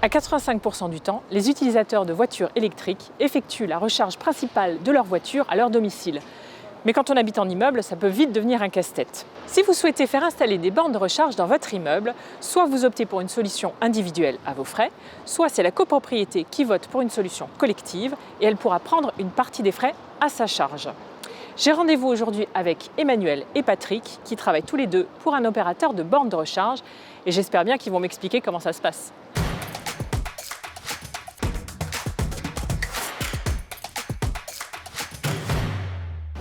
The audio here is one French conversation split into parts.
À 85% du temps, les utilisateurs de voitures électriques effectuent la recharge principale de leur voiture à leur domicile. Mais quand on habite en immeuble, ça peut vite devenir un casse-tête. Si vous souhaitez faire installer des bornes de recharge dans votre immeuble, soit vous optez pour une solution individuelle à vos frais, soit c'est la copropriété qui vote pour une solution collective et elle pourra prendre une partie des frais à sa charge. J'ai rendez-vous aujourd'hui avec Emmanuel et Patrick qui travaillent tous les deux pour un opérateur de bornes de recharge et j'espère bien qu'ils vont m'expliquer comment ça se passe.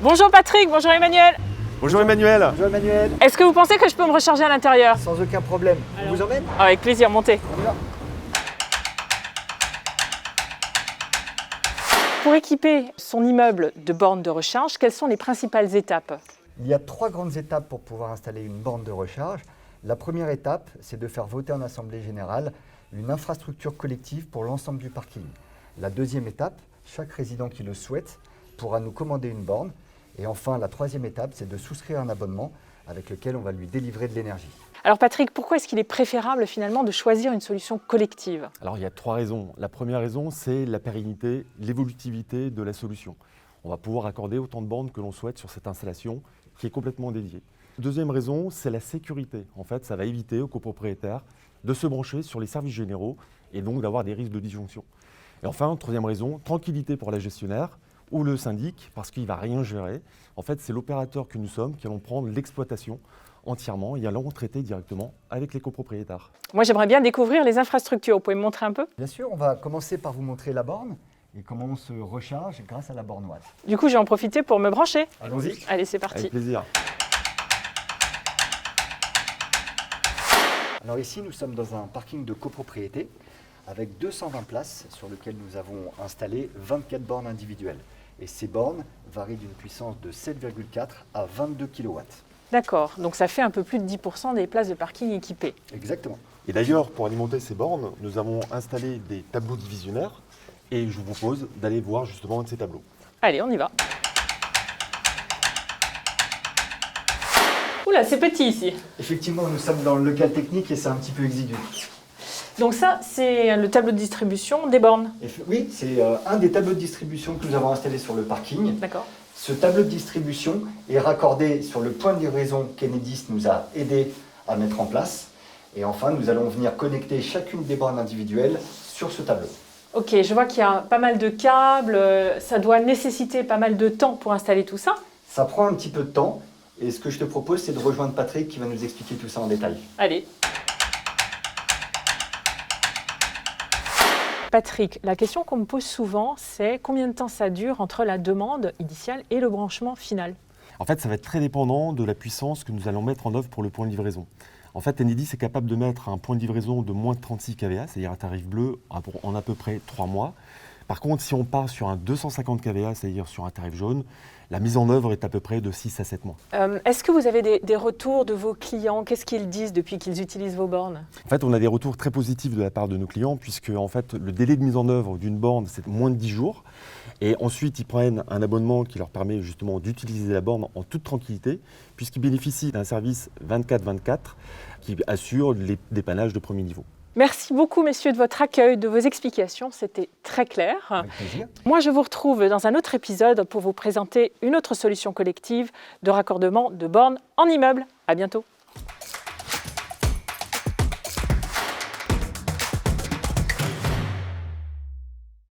Bonjour Patrick, bonjour Emmanuel. Bonjour Emmanuel. Bonjour Emmanuel. Est-ce que vous pensez que je peux me recharger à l'intérieur? Sans aucun problème. On vous emmène? Avec plaisir, montez. On y va. Pour équiper son immeuble de bornes de recharge, quelles sont les principales étapes? Il y a 3 grandes étapes pour pouvoir installer une borne de recharge. La première étape, c'est de faire voter en assemblée générale une infrastructure collective pour l'ensemble du parking. La deuxième étape, chaque résident qui le souhaite pourra nous commander une borne. Et enfin, la troisième étape, c'est de souscrire un abonnement avec lequel on va lui délivrer de l'énergie. Alors Patrick, pourquoi est-ce qu'il est préférable finalement de choisir une solution collective? Alors il y a 3 raisons. La première raison, c'est la pérennité, l'évolutivité de la solution. On va pouvoir accorder autant de bornes que l'on souhaite sur cette installation qui est complètement dédiée. Deuxième raison, c'est la sécurité. En fait, ça va éviter aux copropriétaires de se brancher sur les services généraux et donc d'avoir des risques de disjonction. Et enfin, troisième raison, tranquillité pour la gestionnaire ou le syndic, parce qu'il ne va rien gérer. En fait, c'est l'opérateur que nous sommes qui allons prendre l'exploitation entièrement et allons traiter directement avec les copropriétaires. Moi, j'aimerais bien découvrir les infrastructures. Vous pouvez me montrer un peu? Bien sûr, on va commencer par vous montrer la borne et comment on se recharge grâce à la borne Watt. Du coup, je vais en profiter pour me brancher. Allons-y. Allez, c'est parti. Avec plaisir. Alors ici, nous sommes dans un parking de copropriété avec 220 places sur lequel nous avons installé 24 bornes individuelles. Et ces bornes varient d'une puissance de 7,4 à 22 kW. D'accord, donc ça fait un peu plus de 10% des places de parking équipées. Exactement. Et d'ailleurs, pour alimenter ces bornes, nous avons installé des tableaux divisionnaires et je vous propose d'aller voir justement un de ces tableaux. Allez, on y va. Oula, c'est petit ici. Effectivement, nous sommes dans le local technique et c'est un petit peu exigu. Donc ça, c'est le tableau de distribution des bornes. Oui, c'est un des tableaux de distribution que nous avons installé sur le parking. D'accord. Ce tableau de distribution est raccordé sur le point de livraison qu'Enedis nous a aidé à mettre en place. Et enfin, nous allons venir connecter chacune des bornes individuelles sur ce tableau. Ok, je vois qu'il y a pas mal de câbles, ça doit nécessiter pas mal de temps pour installer tout ça. Ça prend un petit peu de temps et ce que je te propose, c'est de rejoindre Patrick qui va nous expliquer tout ça en détail. Allez. Patrick, la question qu'on me pose souvent, c'est combien de temps ça dure entre la demande initiale et le branchement final? En fait, ça va être très dépendant de la puissance que nous allons mettre en œuvre pour le point de livraison. En fait, Enedis est capable de mettre un point de livraison de moins de 36 kVA, c'est-à-dire un tarif bleu en à peu près 3 mois. Par contre, si on part sur un 250 kVA, c'est-à-dire sur un tarif jaune, la mise en œuvre est à peu près de 6 à 7 mois. Est-ce que vous avez des retours de vos clients? Qu'est-ce qu'ils disent depuis qu'ils utilisent vos bornes? En fait, on a des retours très positifs de la part de nos clients, puisque en fait, le délai de mise en œuvre d'une borne, c'est moins de 10 jours. Et ensuite, ils prennent un abonnement qui leur permet justement d'utiliser la borne en toute tranquillité, puisqu'ils bénéficient d'un service 24/24 qui assure les dépannages de premier niveau. Merci beaucoup, messieurs, de votre accueil, de vos explications. C'était très clair. Avec plaisir. Moi, je vous retrouve dans un autre épisode pour vous présenter une autre solution collective de raccordement de bornes en immeuble. À bientôt.